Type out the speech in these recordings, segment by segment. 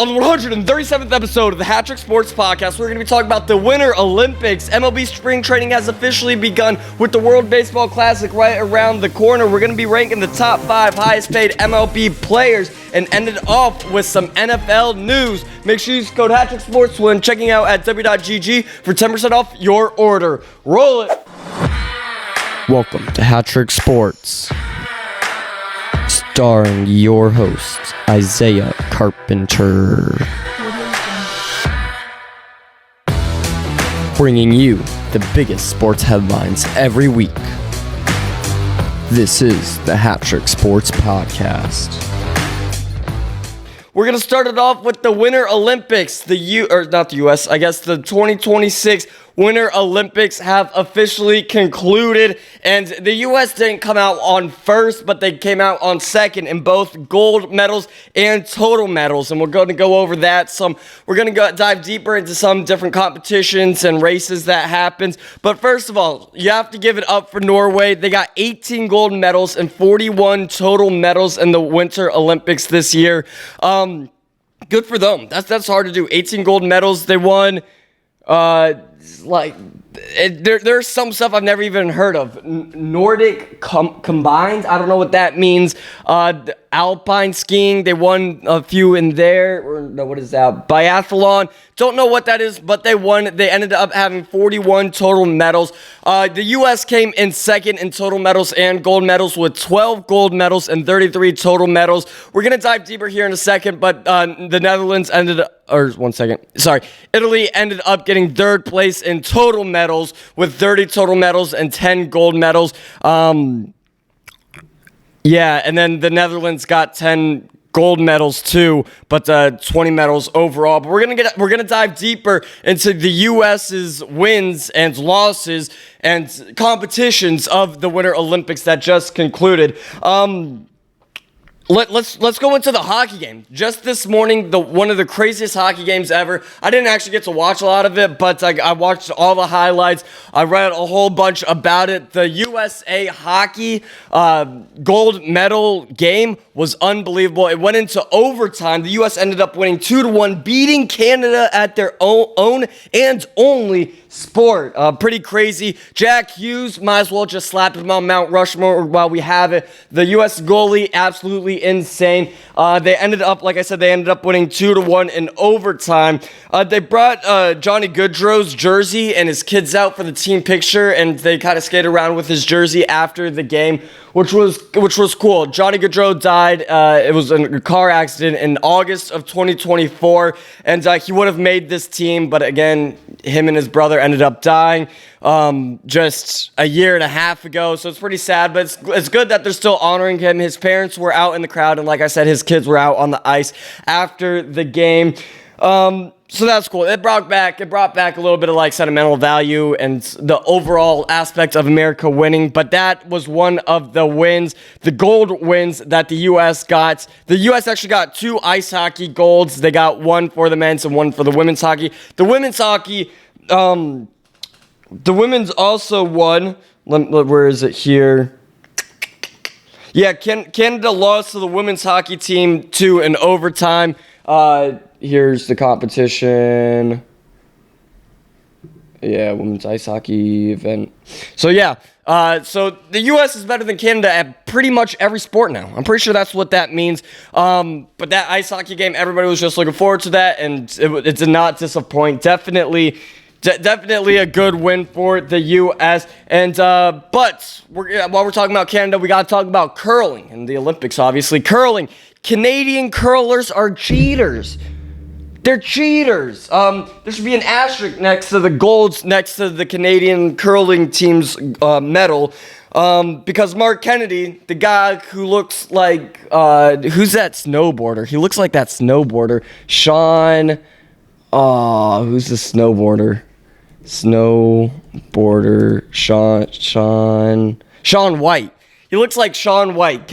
On the 137th episode of the HatTrick Sports Podcast, we're going to be talking about the Winter Olympics. MLB spring training has officially begun with the World Baseball Classic right around the corner. We're going to be ranking the top 5 highest paid MLB players and ended off with some NFL news. Make sure you use code HatTrick Sports when checking out at w.gg for 10% off your order. Roll it! Welcome to HatTrick Sports, starring your host, Isaiah Carpenter. Bringing you the biggest sports headlines every week. This is the HatTrick Sports Podcast. We're going to start it off with the Winter Olympics. The 2026 Winter Olympics have officially concluded, and the U.S. didn't come out on first, but they came out on second in both gold medals and total medals, and we're going to go over that some. We're going to dive deeper into some different competitions and races that happened, but first of all, you have to give it up for Norway. They got 18 gold medals and 41 total medals in the Winter Olympics this year. Good for them. That's hard to do. 18 gold medals. They won. There's some stuff I've never even heard of. Nordic combined. I don't know what that means. Alpine skiing. They won a few in there. Or no, what is that? Biathlon. Don't know what that is, but they won. They ended up having 41 total medals. The U.S. came in second in total medals and gold medals with 12 gold medals and 33 total medals. We're going to dive deeper here in a second, but the Netherlands Italy ended up getting third place in total medals with 30 total medals and 10 gold medals. And then the Netherlands got 10 gold medals too, but 20 medals overall. But we're gonna dive deeper into the U.S.'s wins and losses and competitions of the Winter Olympics that just concluded. Let's go into the hockey game. Just this morning, one of the craziest hockey games ever. I didn't actually get to watch a lot of it, but I watched all the highlights. I read a whole bunch about it. The USA hockey gold medal game was unbelievable. It went into overtime. The U.S. ended up winning 2-1, beating Canada at their own and only sport. Pretty crazy. Jack Hughes, might as well just slap him on Mount Rushmore while we have it. The U.S. goalie, absolutely insane. They ended up, like I said, winning 2-1 in overtime. They brought Johnny Gaudreau's jersey and his kids out for the team picture, and they kind of skated around with his jersey after the game, which was cool. Johnny Gaudreau died. It was a car accident in August of 2024, and he would have made this team, but again, him and his brother ended up dying just a year and a half ago, so it's pretty sad, but it's good that they're still honoring him. His parents were out in the crowd, and like I said, his kids were out on the ice after the game. So that's cool. It brought back a little bit of sentimental value and the overall aspect of America winning, but that was one of the wins, the gold wins that the U.S. got. The U.S. actually got 2 ice hockey golds. They got one for the men's and one for the women's hockey. The women's hockey, the women's also won. Where is it here? Yeah, Canada lost to the women's hockey team 2 in overtime. Here's the competition. Yeah, women's ice hockey event. So so the U.S. is better than Canada at pretty much every sport now. I'm pretty sure that's what that means. But that ice hockey game, everybody was just looking forward to that, and it did not disappoint. Definitely a good win for the U.S. And but while we're talking about Canada, we got to talk about curling in the Olympics, obviously. Curling. Canadian curlers are cheaters. They're cheaters. There should be an asterisk next to the golds next to the Canadian curling team's medal. Because Mark Kennedy, the guy who looks like, who's that snowboarder? He looks like that snowboarder. Who's the snowboarder? Shaun White. He looks like Shaun White.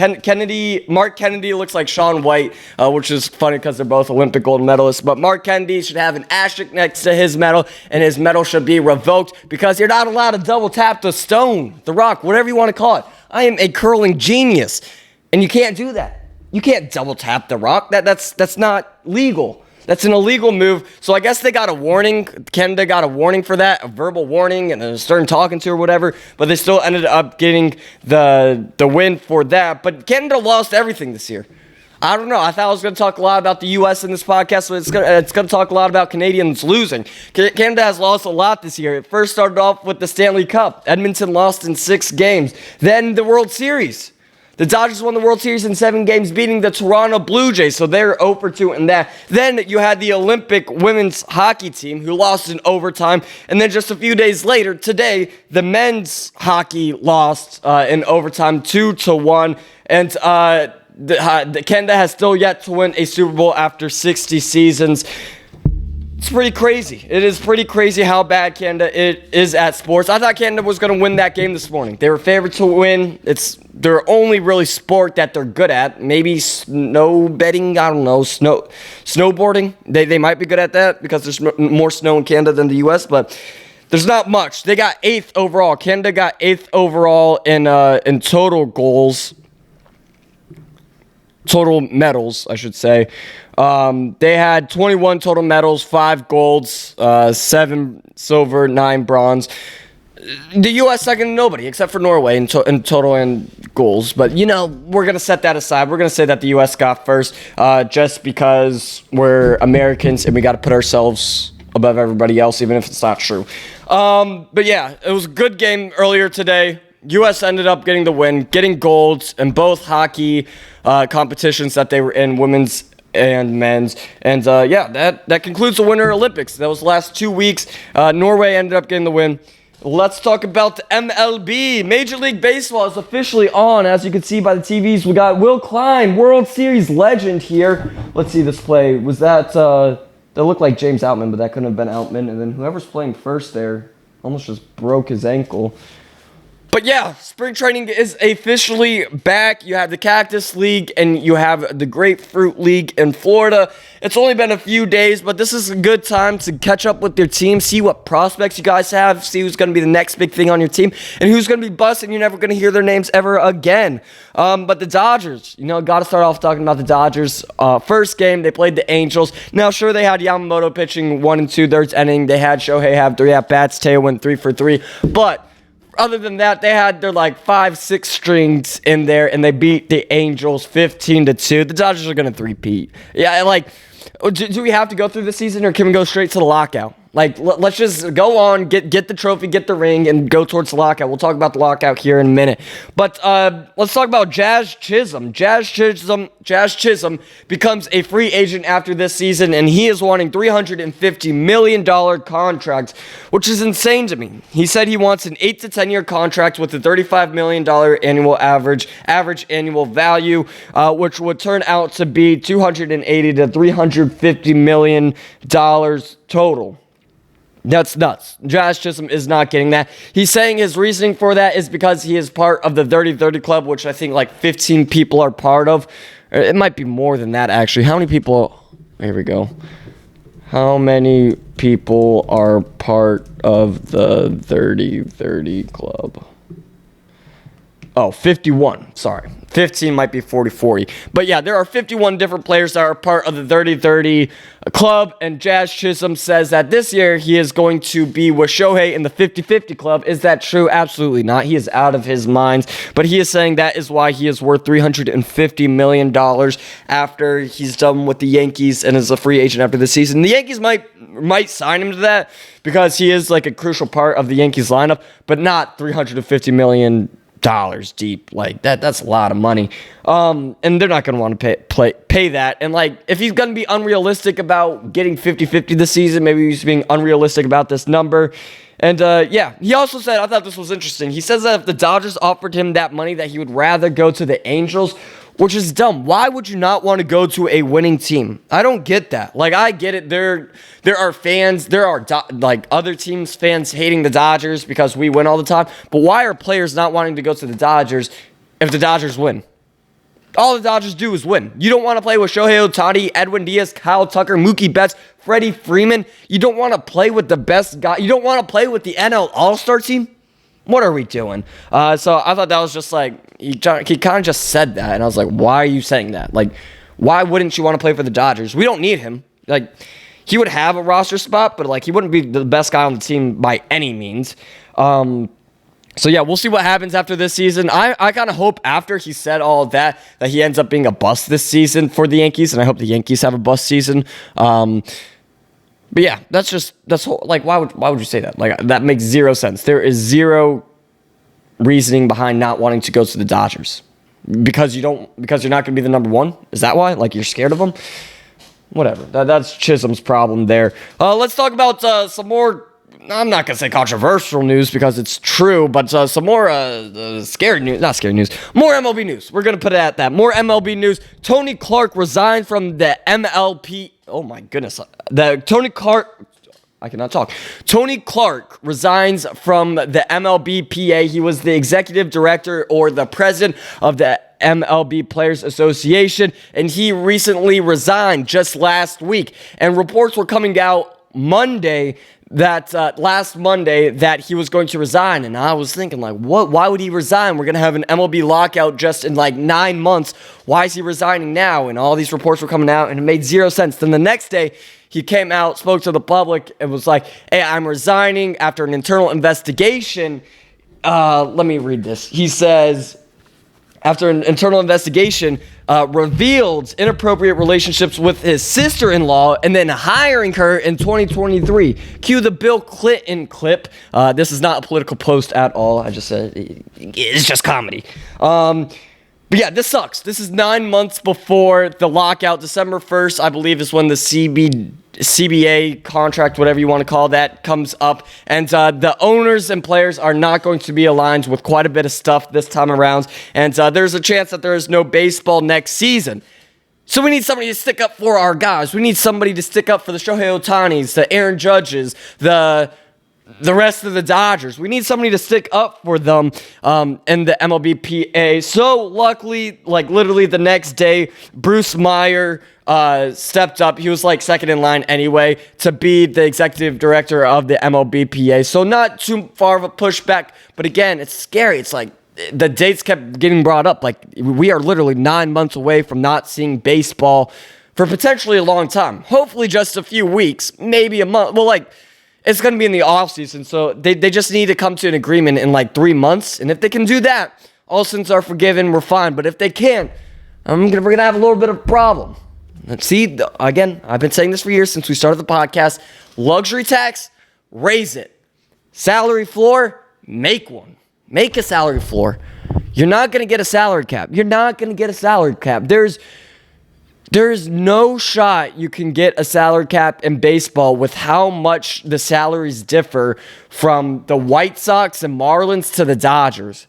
Mark Kennedy looks like Shaun White, which is funny because they're both Olympic gold medalists. But Mark Kennedy should have an asterisk next to his medal, and his medal should be revoked because you're not allowed to double tap the stone, the rock, whatever you want to call it. I am a curling genius, and you can't do that. You can't double tap the rock. That's not legal. That's an illegal move. So I guess they got a warning. Canada got a warning for that, a verbal warning, and a stern talking to or whatever. But they still ended up getting the win for that. But Canada lost everything this year. I don't know. I thought I was going to talk a lot about the U.S. in this podcast, but it's going to talk a lot about Canadians losing. Canada has lost a lot this year. It first started off with the Stanley Cup. Edmonton lost in 6 games. Then the World Series. The Dodgers won the World Series in 7 games, beating the Toronto Blue Jays, so they're 0-2 in that. Then you had the Olympic women's hockey team, who lost in overtime, and then just a few days later, today, the men's hockey lost in overtime 2-1, and Canada has still yet to win a Super Bowl after 60 seasons. It's pretty crazy. It is pretty crazy how bad Canada is at sports. I thought Canada was going to win that game this morning. They were favored to win. It's their only really sport that they're good at. Maybe snow betting. I don't know. Snowboarding. They might be good at that because there's more snow in Canada than the U.S., but there's not much. They got 8th overall. Canada got 8th overall in total goals. Total medals, I should say. They had 21 total medals, 5 golds, 7 silver, 9 bronze. The U.S. second to nobody, except for Norway in total and goals. But, we're going to set that aside. We're going to say that the U.S. got first just because we're Americans and we got to put ourselves above everybody else, even if it's not true. But, yeah, it was a good game earlier today. U.S. ended up getting the win, getting golds in both hockey competitions that they were in, women's and men's. And, that concludes the Winter Olympics. That was the last 2 weeks. Norway ended up getting the win. Let's talk about the MLB. Major League Baseball is officially on. As you can see by the TVs, we got Will Klein, World Series legend here. Let's see this play. Was that looked like James Outman, but that couldn't have been Outman. And then whoever's playing first there almost just broke his ankle. But yeah, spring training is officially back. You have the Cactus League and you have the Grapefruit League in Florida. It's only been a few days, but this is a good time to catch up with your team, see what prospects you guys have, see who's going to be the next big thing on your team, and who's going to be busting. You're never going to hear their names ever again. But the Dodgers, got to start off talking about the Dodgers. First game, they played the Angels. Now, sure, they had Yamamoto pitching 1 2/3 inning. They had Shohei have 3 at-bats. Teo went 3 for 3. But other than that, they had their 5-6 strings in there, and they beat the Angels 15-2. The Dodgers are going to three-peat. Yeah, do we have to go through the season, or can we go straight to the lockout? Let's just go on, get the trophy, get the ring, and go towards the lockout. We'll talk about the lockout here in a minute. But let's talk about Jazz Chisholm. Jazz Chisholm becomes a free agent after this season, and he is wanting $350 million contract, which is insane to me. He said he wants an 8 to 10 year contract with a $35 million annual average annual value, which would turn out to be $280 to $350 million total. That's nuts. Jazz Chisholm is not getting that. He's saying his reasoning for that is because he is part of the 30-30 club, which I think 15 people are part of. It might be more than that, actually. How many people? Here we go. How many people are part of the 30-30 club? Oh, 51. Sorry. 15 might be 40-40. But yeah, there are 51 different players that are part of the 30-30 club, and Jazz Chisholm says that this year he is going to be with Shohei in the 50-50 club. Is that true? Absolutely not. He is out of his mind, but he is saying that is why he is worth $350 million after he's done with the Yankees and is a free agent after the season. The Yankees might sign him to that because he is a crucial part of the Yankees lineup, but not $350 million deep. That's a lot of money, and they're not going to want to pay that. And if he's going to be unrealistic about getting 50-50 this season, maybe he's being unrealistic about this number. And he also said, I thought this was interesting, he says that if the Dodgers offered him that money, that he would rather go to the Angels, which is dumb. Why would you not want to go to a winning team? I don't get that. I get it. There are fans. There are other teams' fans hating the Dodgers because we win all the time. But why are players not wanting to go to the Dodgers if the Dodgers win? All the Dodgers do is win. You don't want to play with Shohei Ohtani, Edwin Diaz, Kyle Tucker, Mookie Betts, Freddie Freeman. You don't want to play with the best guy. You don't want to play with the NL All-Star team? What are we doing? So I thought that was just he kind of just said that, and I was like, why are you saying that? Why wouldn't you want to play for the Dodgers? We don't need him. like, he would have a roster spot, but like he wouldn't be the best guy on the team by any means. So yeah, we'll see what happens after this season. I kind of hope after he said all of that he ends up being a bust this season for the Yankees, and I hope the Yankees have a bust season. But yeah, like why would you say that? Like that makes zero sense. There is zero reasoning behind not wanting to go to the Dodgers because you're not going to be the number one. Is that why? Like you're scared of them? Whatever. That's Chisholm's problem there. Let's talk about some more. I'm not going to say controversial news because it's true, but some more scary news. Not scary news. More MLB news. We're going to put it at that. More MLB news. Tony Clark resigned from the MLB. Oh, my goodness. I cannot talk. Tony Clark resigns from the MLBPA. He was the executive director or the president of the MLB Players Association, and he recently resigned just last week. And reports were coming out last Monday that he was going to resign, and I was thinking like, what? Why would he resign? We're gonna have an MLB lockout just in like 9 months. Why is he resigning now? And all these reports were coming out, and it made zero sense. Then the next day, he came out, spoke to the public, and was like, "Hey, I'm resigning after an internal investigation." Let me read this. He says, after an internal investigation revealed inappropriate relationships with his sister-in-law and then hiring her in 2023. Cue the Bill Clinton clip. This is not a political post at all. I just said it's just comedy. But yeah, this sucks. This is 9 months before the lockout. December 1st, I believe, is when the CBA contract, whatever you want to call that, comes up. And the owners and players are not going to be aligned with quite a bit of stuff this time around. And there's a chance that there is no baseball next season. So we need somebody to stick up for our guys. We need somebody to stick up for the Shohei Ohtanis, the Aaron Judges, the rest of the Dodgers. We need somebody to stick up for them in the MLBPA. So luckily, like literally the next day, Bruce Meyer stepped up. He was like second in line anyway to be the executive director of the MLBPA. So not too far of a pushback. But again, it's scary. It's like the dates kept getting brought up. Like we are literally 9 months away from not seeing baseball for potentially a long time. Hopefully just a few weeks, maybe a month. Well, like, it's going to be in the offseason, so they just need to come to an agreement in like 3 months. And if they can do that, all sins are forgiven, we're fine. But if they can't, we're going to have a little bit of a problem. And see, again, I've been saying this for years since we started the podcast. Luxury tax, raise it. Salary floor, make one. Make a salary floor. You're not going to get a salary cap. There's no shot you can get a salary cap in baseball with how much the salaries differ from the White Sox and Marlins to the Dodgers.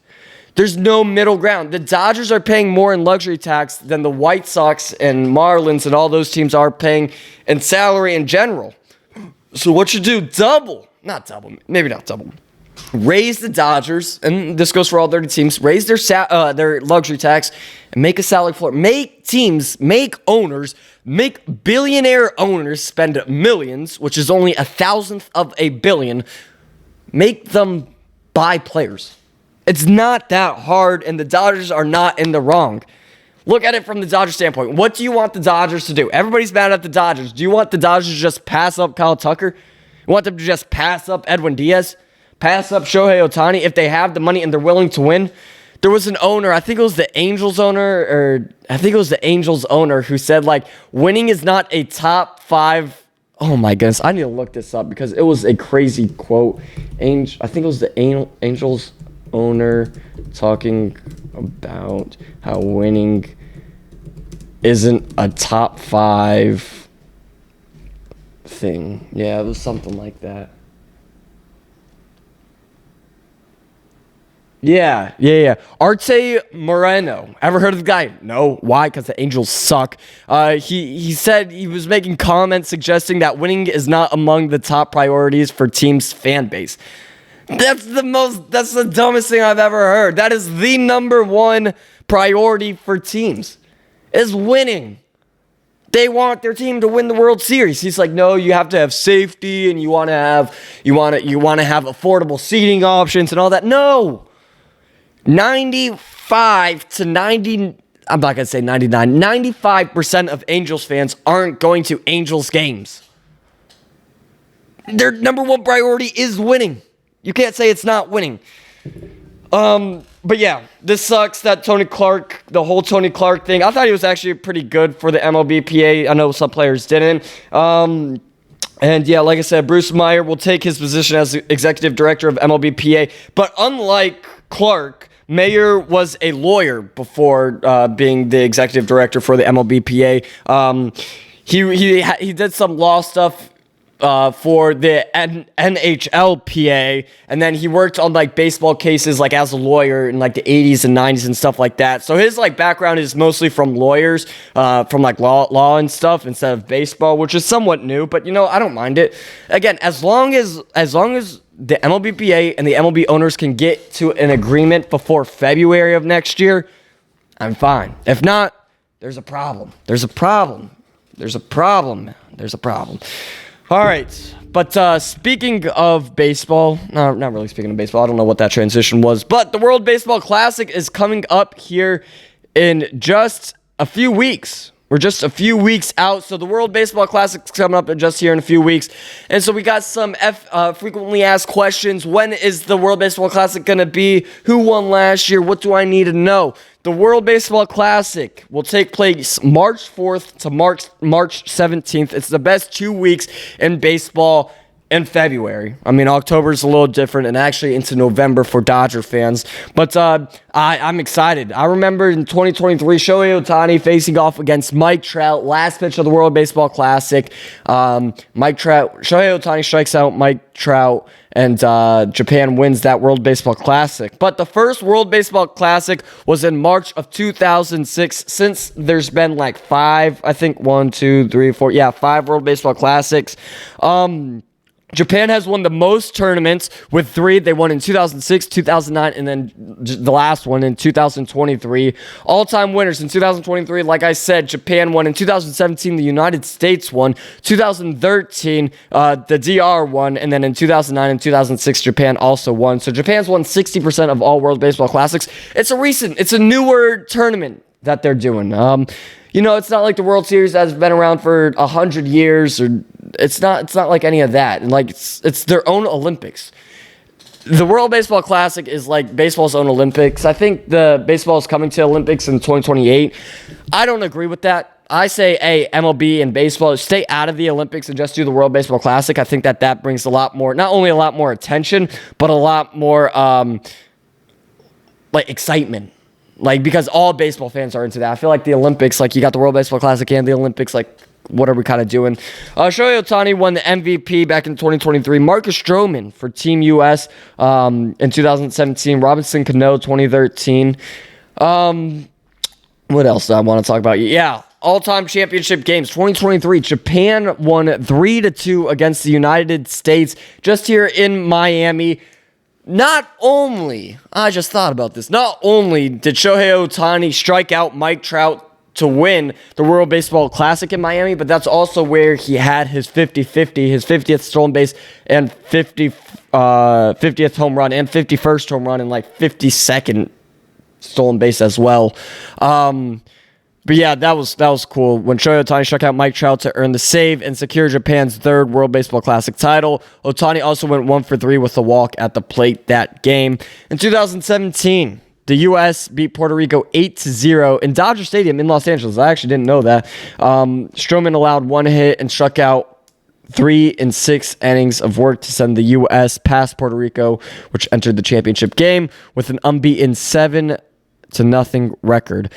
There's no middle ground. The Dodgers are paying more in luxury tax than the White Sox and Marlins and all those teams are paying in salary in general. So what you do? Maybe not double. Raise the Dodgers, and this goes for all 30 teams, raise their luxury tax and make a salary floor. Make teams, make owners, make billionaire owners spend millions, which is only 1,000th of a billion. Make them buy players. It's not that hard, and the Dodgers are not in the wrong. Look at it from the Dodgers standpoint. What do you want the Dodgers to do? Everybody's mad at the Dodgers. Do you want the Dodgers to just pass up Kyle Tucker? You want them to just pass up Edwin Diaz? Pass up Shohei Ohtani if they have the money and they're willing to win? There was an owner, I think it was the Angels owner, who said, like, winning is not a top 5. Oh my goodness, I need to look this up because it was a crazy quote. I think it was the Angels owner talking about how winning isn't a top 5 thing. Yeah, it was something like that. Yeah. Arte Moreno. Ever heard of the guy? No. Why? Because the Angels suck. He said he was making comments suggesting that winning is not among the top priorities for teams' fan base. That's the dumbest thing I've ever heard. That is the number one priority for teams, is winning. They want their team to win the World Series. He's like, no, you have to have safety and you want to have affordable seating options and all that. No. 95 to 90, I'm not going to say 99, 95% of Angels fans aren't going to Angels games. Their number one priority is winning. You can't say it's not winning. But yeah, this sucks that the whole Tony Clark thing. I thought he was actually pretty good for the MLBPA. I know some players didn't. And yeah, like I said, Bruce Meyer will take his position as executive director of MLBPA. But unlike Clark, Meyer was a lawyer before being the executive director for the MLBPA. He did some law stuff for the NHLPA, and then he worked on like baseball cases like as a lawyer in like the 80s and 90s and stuff like that. So his like background is mostly from lawyers, from like law and stuff instead of baseball, which is somewhat new, but I don't mind it. Again, as long as the MLBPA and the MLB owners can get to an agreement before February of next year, I'm fine. If not, there's a problem. All right, but speaking of baseball, no, not really speaking of baseball, I don't know what that transition was, but the World Baseball Classic is coming up here in just a few weeks. We're just a few weeks out, so the World Baseball Classic is coming up just here in a few weeks, and so we got some frequently asked questions. When is the World Baseball Classic going to be? Who won last year? What do I need to know? The World Baseball Classic will take place March 4th to March 17th. It's the best 2 weeks in baseball in February. I mean, October is a little different, and actually into November for Dodger fans. But I'm excited. I remember in 2023, Shohei Ohtani facing off against Mike Trout, last pitch of the World Baseball Classic. Shohei Ohtani strikes out Mike Trout, and Japan wins that World Baseball Classic. But the first World Baseball Classic was in March of 2006. Since there's been like five World Baseball Classics. Japan has won the most tournaments with 3. They won in 2006, 2009, and then the last one in 2023. All-time winners in 2023, like I said, Japan won. In 2017, the United States won. 2013, the DR won. And then in 2009 and 2006, Japan also won. So Japan's won 60% of all World Baseball Classics. It's a newer tournament that they're doing. It's not like the World Series has been around for 100 years, or it's not like any of that. And like it's their own Olympics. The World Baseball Classic is like baseball's own Olympics. I think the baseball is coming to Olympics in 2028. I don't agree with that. I say, hey, MLB and baseball, stay out of the Olympics and just do the World Baseball Classic. I think that brings a lot more, not only a lot more attention, but a lot more excitement. Like, because all baseball fans are into that. I feel like the Olympics, like, you got the World Baseball Classic and the Olympics, like, what are we kind of doing? Shohei Ohtani won the MVP back in 2023. Marcus Stroman for Team US in 2017. Robinson Cano, 2013. What else do I want to talk about? Yeah, all-time championship games. 2023, Japan won 3-2 against the United States just here in Miami. Not only did Shohei Ohtani strike out Mike Trout to win the World Baseball Classic in Miami, but that's also where he had his 50-50, his 50th stolen base and 50th home run and 51st home run and like 52nd stolen base as well. But yeah, that was cool. When Shohei Ohtani struck out Mike Trout to earn the save and secure Japan's third World Baseball Classic title. Ohtani also went 1-for-3 with a walk at the plate that game. In 2017, the U.S. beat Puerto Rico 8-0 in Dodger Stadium in Los Angeles. I actually didn't know that. Stroman allowed 1 hit and struck out 3 in 6 innings of work to send the U.S. past Puerto Rico, which entered the championship game with an unbeaten 7-0 record.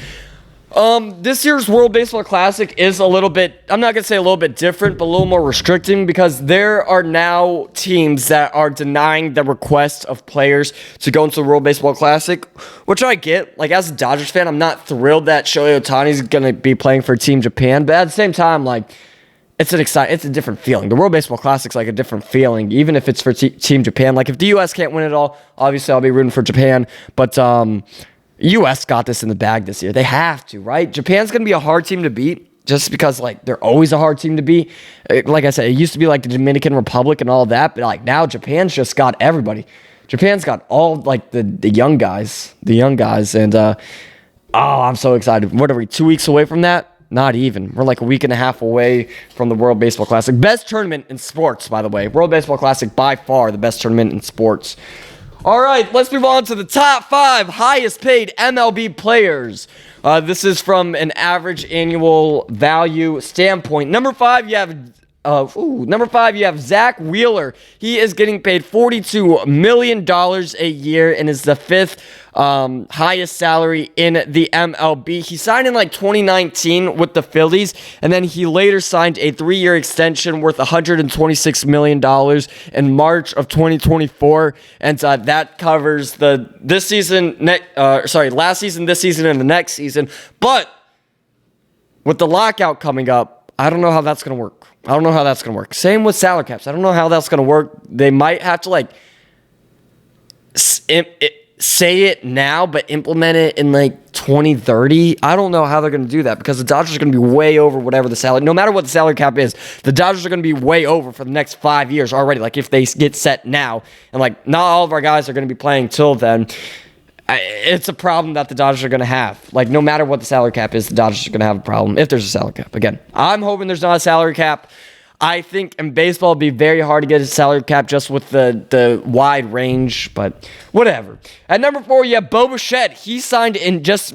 This year's World Baseball Classic is a little bit, I'm not going to say a little bit different, but a little more restricting because there are now teams that are denying the request of players to go into the World Baseball Classic, which I get. Like, as a Dodgers fan, I'm not thrilled that Shohei Ohtani is going to be playing for Team Japan, but at the same time, like, it's a different feeling. The World Baseball Classic's like a different feeling, even if it's for Team Japan. Like, if the U.S. can't win it all, obviously I'll be rooting for Japan, but, U.S. got this in the bag this year. They have to, right? Japan's going to be a hard team to beat just because, like, they're always a hard team to beat. Like I said, it used to be like the Dominican Republic and all that, but, like, now Japan's just got everybody. Japan's got all, like, the young guys. And Oh, I'm so excited. What are we, 2 weeks away from that? Not even. We're like a week and a half away from the World Baseball Classic. Best tournament in sports, by the way. World Baseball Classic, by far the best tournament in sports. All right, let's move on to the top 5 highest paid MLB players. This is from an average annual value standpoint. Number 5, you have Zach Wheeler. He is getting paid $42 million a year and is the 5th highest salary in the MLB. He signed in like 2019 with the Phillies, and then he later signed a 3-year extension worth $126 million in March of 2024, and that covers last season, this season, and the next season. But with the lockout coming up, I don't know how that's going to work. Same with salary caps. I don't know how that's going to work. They might have to say it now, but implement it in 2030. I don't know how they're going to do that because the Dodgers are going to be way over whatever the salary, no matter what the salary cap is, the Dodgers are going to be way over for the next 5 years already. If they get set now, and not all of our guys are going to be playing till then, it's a problem that the Dodgers are going to have. No matter what the salary cap is, the Dodgers are going to have a problem if there's a salary cap. Again, I'm hoping there's not a salary cap. I think in baseball it'd be very hard to get a salary cap just with the wide range, but whatever. At number 4, you have Bo Bichette. He signed in just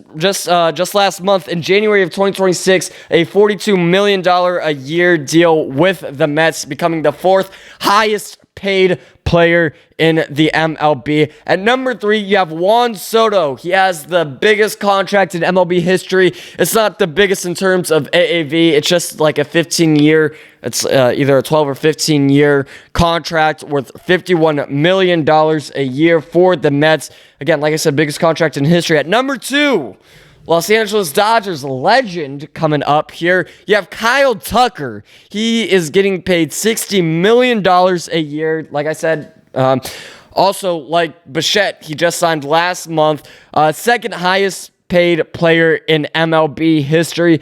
last month in January of 2026 a $42 million a year deal with the Mets, becoming the 4th highest paid player in the MLB. At number 3, you have Juan Soto. He has the biggest contract in MLB history. It's not the biggest in terms of AAV. It's just like a 15-year, it's either a 12 or 15-year contract worth $51 million a year for the Mets. Again, like I said, biggest contract in history. At number 2, Los Angeles Dodgers legend coming up here. You have Kyle Tucker. He is getting paid $60 million a year. Like I said, also like Bichette, he just signed last month. 2nd highest paid player in MLB history.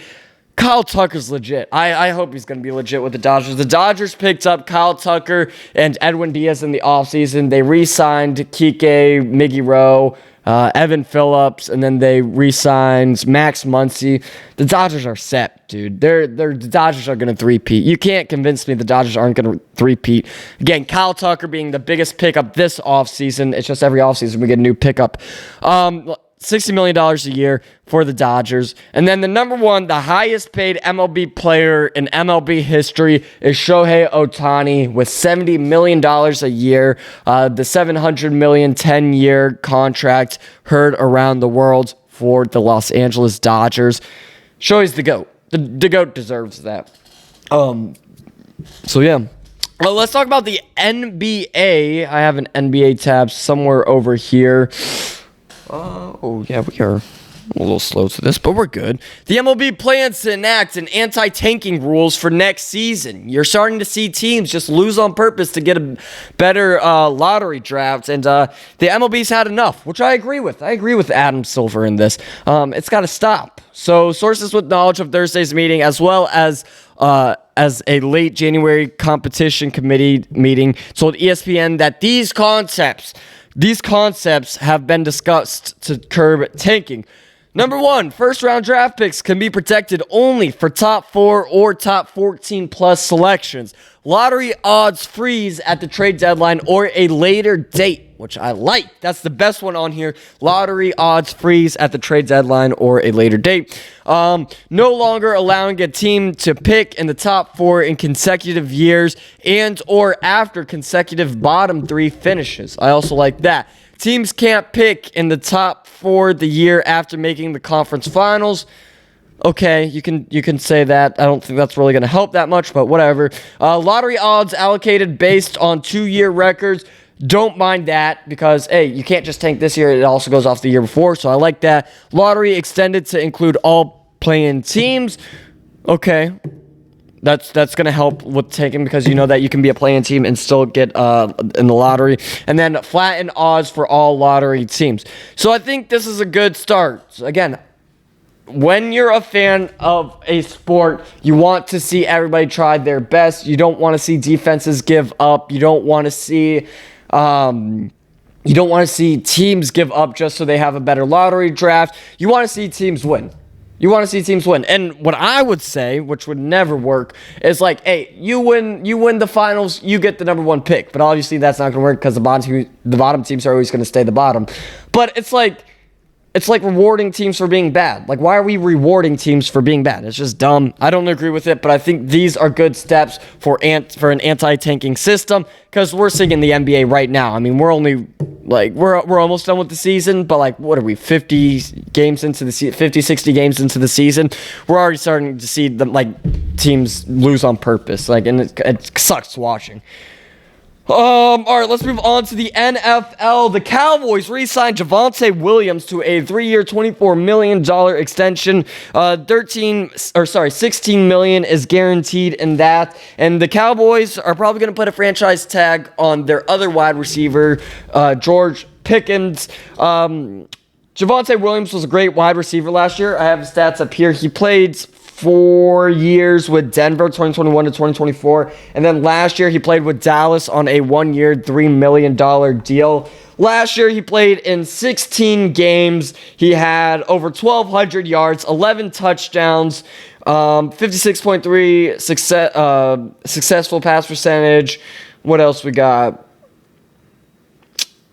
Kyle Tucker's legit. I hope he's going to be legit with the Dodgers. The Dodgers picked up Kyle Tucker and Edwin Diaz in the offseason. They re-signed Kike, Miggy Rowe, Evan Phillips, and then they re-signed Max Muncy. The Dodgers are set, dude. The Dodgers are going to three-peat. You can't convince me the Dodgers aren't going to three-peat. Again, Kyle Tucker being the biggest pickup this offseason. It's just every offseason we get a new pickup. $60 million a year for the Dodgers. And then the number 1, the highest paid MLB player in MLB history is Shohei Ohtani with $70 million a year. The $700 million 10-year contract heard around the world for the Los Angeles Dodgers. Shohei's the GOAT. The GOAT deserves that. So yeah. Well, let's talk about the NBA. I have an NBA tab somewhere over here. We are a little slow to this, but we're good. The MLB plans to enact an anti-tanking rules for next season. You're starting to see teams just lose on purpose to get a better lottery draft, and the MLB's had enough, which I agree with. I agree with Adam Silver in this. It's got to stop. So sources with knowledge of Thursday's meeting, as well as a late January competition committee meeting, told ESPN that these concepts have been discussed to curb tanking. Number 1, first-round draft picks can be protected only for top 4 or top 14 plus selections. Lottery odds freeze at the trade deadline or a later date, which I like. That's the best one on here. Lottery odds freeze at the trade deadline or a later date. No longer allowing a team to pick in the top 4 in consecutive years and or after consecutive bottom 3 finishes. I also like that. Teams can't pick in the top 4 the year after making the conference finals. Okay, you can say that. I don't think that's really going to help that much, but whatever. Lottery odds allocated based on 2-year records. Don't mind that because, hey, you can't just tank this year. It also goes off the year before, so I like that. Lottery extended to include all play-in teams. Okay. That's going to help with tanking because you know that you can be a play-in team and still get in the lottery. And then flatten odds for all lottery teams. So I think this is a good start. So again, when you're a fan of a sport, you want to see everybody try their best. You don't want to see defenses give up. You don't want to see You don't want to see teams give up just so they have a better lottery draft. You want to see teams win. And what I would say, which would never work, is like, hey, you win the finals, you get the number one pick. But obviously that's not going to work because the bottom teams are always going to stay the bottom. But it's like rewarding teams for being bad. Like, why are we rewarding teams for being bad? It's just dumb. I don't agree with it, but I think these are good steps for an anti-tanking system because we're seeing in the NBA right now. I mean, we're only we're almost done with the season, but like, what are we, 50 games into the 60 games into the season? We're already starting to see teams lose on purpose. And it sucks watching. All right, let's move on to the NFL. The Cowboys re-signed Javonte Williams to a 3-year, $24 million extension. $16 million is guaranteed in that. And the Cowboys are probably going to put a franchise tag on their other wide receiver, George Pickens. Javonte Williams was a great wide receiver last year. I have his stats up here. He played 4 years with Denver, 2021 to 2024. And then last year, he played with Dallas on a 1-year, $3 million deal. Last year, he played in 16 games. He had over 1,200 yards, 11 touchdowns, 56.3 successful pass percentage. What else we got?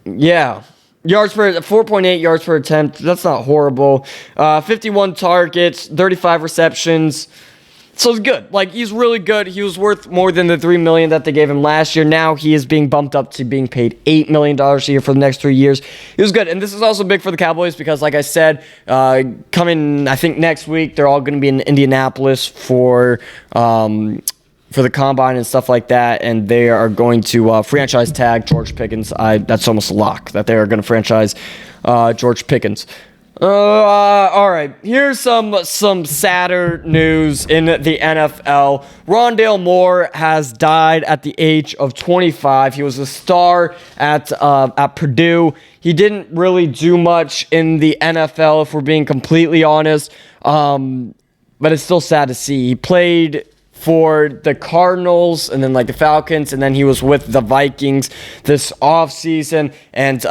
Yeah. 4.8 yards per attempt. That's not horrible. 51 targets, 35 receptions. So it's good. He's really good. He was worth more than the $3 million that they gave him last year. Now he is being bumped up to being paid $8 million a year for the next 3 years. He was good. And this is also big for the Cowboys because, like I said, coming, I think, next week, they're all going to be in Indianapolis for the combine and stuff like that, and they are going to franchise tag George Pickens. That's almost a lock that they are going to franchise George Pickens. All right, here's some sadder news in the NFL. Rondale Moore has died at the age of 25. He was a star at Purdue. He didn't really do much in the NFL, if we're being completely honest, but it's still sad to see. He played for the Cardinals and then the Falcons, and then he was with the Vikings this offseason, and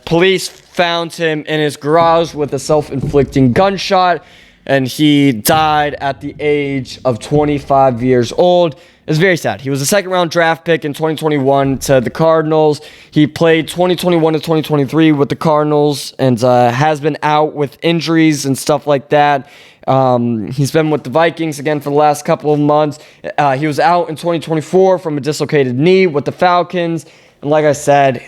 police found him in his garage with a self-inflicting gunshot, and he died at the age of 25 years old. It's very sad. He was a second-round draft pick in 2021 to the Cardinals. He played 2021 to 2023 with the Cardinals and has been out with injuries and stuff like that. He's been with the Vikings again for the last couple of months. He was out in 2024 from a dislocated knee with the Falcons. And like I said,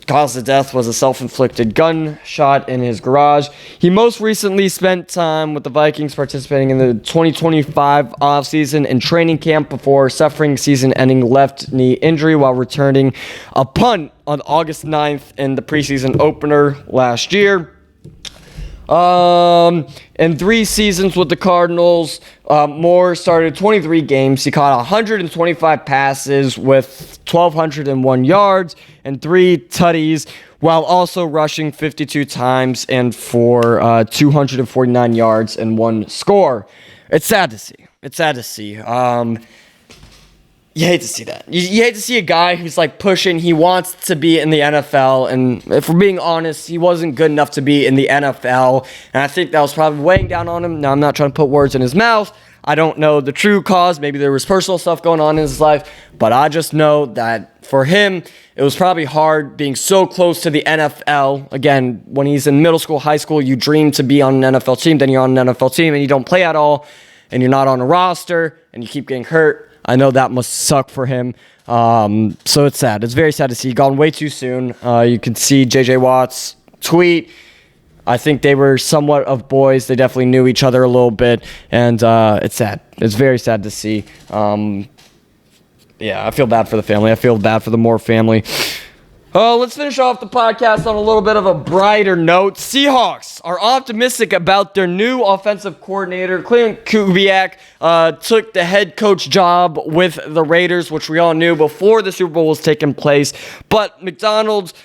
cause of death was a self-inflicted gunshot in his garage. He most recently spent time with the Vikings participating in the 2025 offseason and training camp before suffering season-ending left knee injury while returning a punt on August 9th in the preseason opener last year. In 3 seasons with the Cardinals, Moore started 23 games. He caught 125 passes with 1,201 yards and 3 tutties, while also rushing 52 times and for 249 yards and 1 score. It's sad to see. You hate to see that. You hate to see a guy who's pushing. He wants to be in the NFL, and if we're being honest, he wasn't good enough to be in the NFL, and I think that was probably weighing down on him. Now, I'm not trying to put words in his mouth. I don't know the true cause. Maybe there was personal stuff going on in his life, but I just know that for him, it was probably hard being so close to the NFL. Again, when he's in middle school, high school, you dream to be on an NFL team, then you're on an NFL team, and you don't play at all, and you're not on a roster, and you keep getting hurt. I know that must suck for him. So it's sad. It's very sad to see. Gone way too soon. You can see J.J. Watt's tweet. I think they were somewhat of boys. They definitely knew each other a little bit. And it's sad. It's very sad to see. I feel bad for the family. I feel bad for the Moore family. Let's finish off the podcast on a little bit of a brighter note. Seahawks are optimistic about their new offensive coordinator. Clint Kubiak took the head coach job with the Raiders, which we all knew before the Super Bowl was taking place. But McDonald's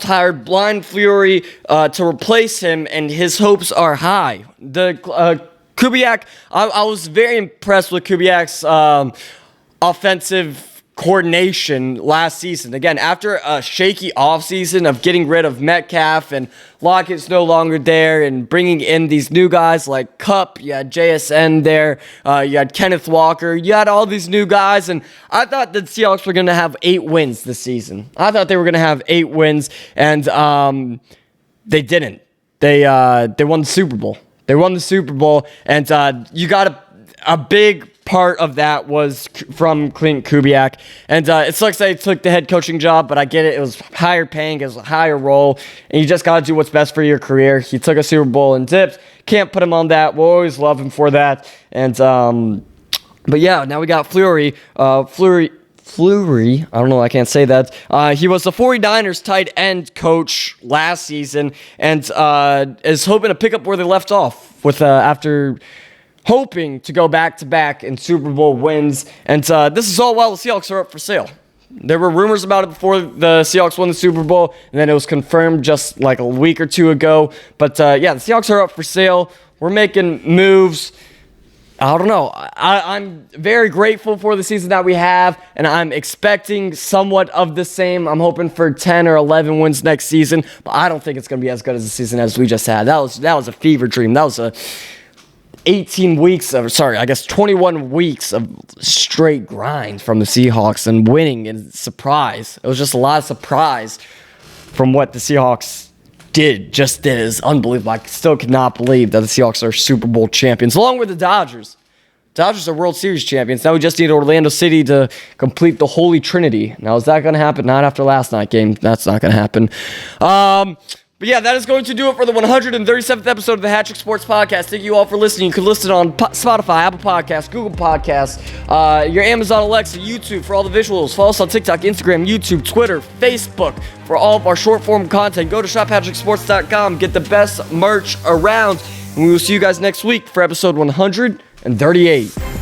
hired Brian Flores to replace him, and his hopes are high. Kubiak, I was very impressed with Kubiak's offensive coordination last season. Again, after a shaky offseason of getting rid of Metcalf and Lockett's no longer there and bringing in these new guys like Kupp, you had JSN there, you had Kenneth Walker, you had all these new guys, and I thought the Seahawks were going to have 8 wins this season. I thought they were going to have 8 wins, and they didn't. They won the Super Bowl. They won the Super Bowl, and you got a big part of that was from Clint Kubiak. And it sucks that he took the head coaching job, but I get it. It was higher paying, it was a higher role, and you just got to do what's best for your career. He took a Super Bowl and dipped. Can't put him on that. We'll always love him for that. And but yeah, now we got Fleury. Fleury, I don't know, I can't say that. He was the 49ers tight end coach last season and is hoping to pick up where they left off with after hoping to go back-to-back in Super Bowl wins. And this is all while the Seahawks are up for sale. There were rumors about it before the Seahawks won the Super Bowl, and then it was confirmed just like a week or two ago. But yeah, the Seahawks are up for sale. We're making moves. I don't know. I'm very grateful for the season that we have, and I'm expecting somewhat of the same. I'm hoping for 10 or 11 wins next season, but I don't think it's going to be as good as the season as we just had. That was a fever dream. That was a 21 weeks of straight grind from the Seahawks and winning and surprise. It was just a lot of surprise from what the Seahawks did. It is unbelievable. I still cannot believe that the Seahawks are Super Bowl champions, along with the Dodgers. Dodgers are World Series champions. Now we just need Orlando City to complete the Holy Trinity. Now, is that going to happen? Not after last night's game. That's not going to happen. But yeah, that is going to do it for the 137th episode of the HatTrick Sports Podcast. Thank you all for listening. You can listen on Spotify, Apple Podcasts, Google Podcasts, your Amazon Alexa, YouTube for all the visuals. Follow us on TikTok, Instagram, YouTube, Twitter, Facebook for all of our short-form content. Go to shop.HatTrickSports.com. Get the best merch around. And we will see you guys next week for episode 138.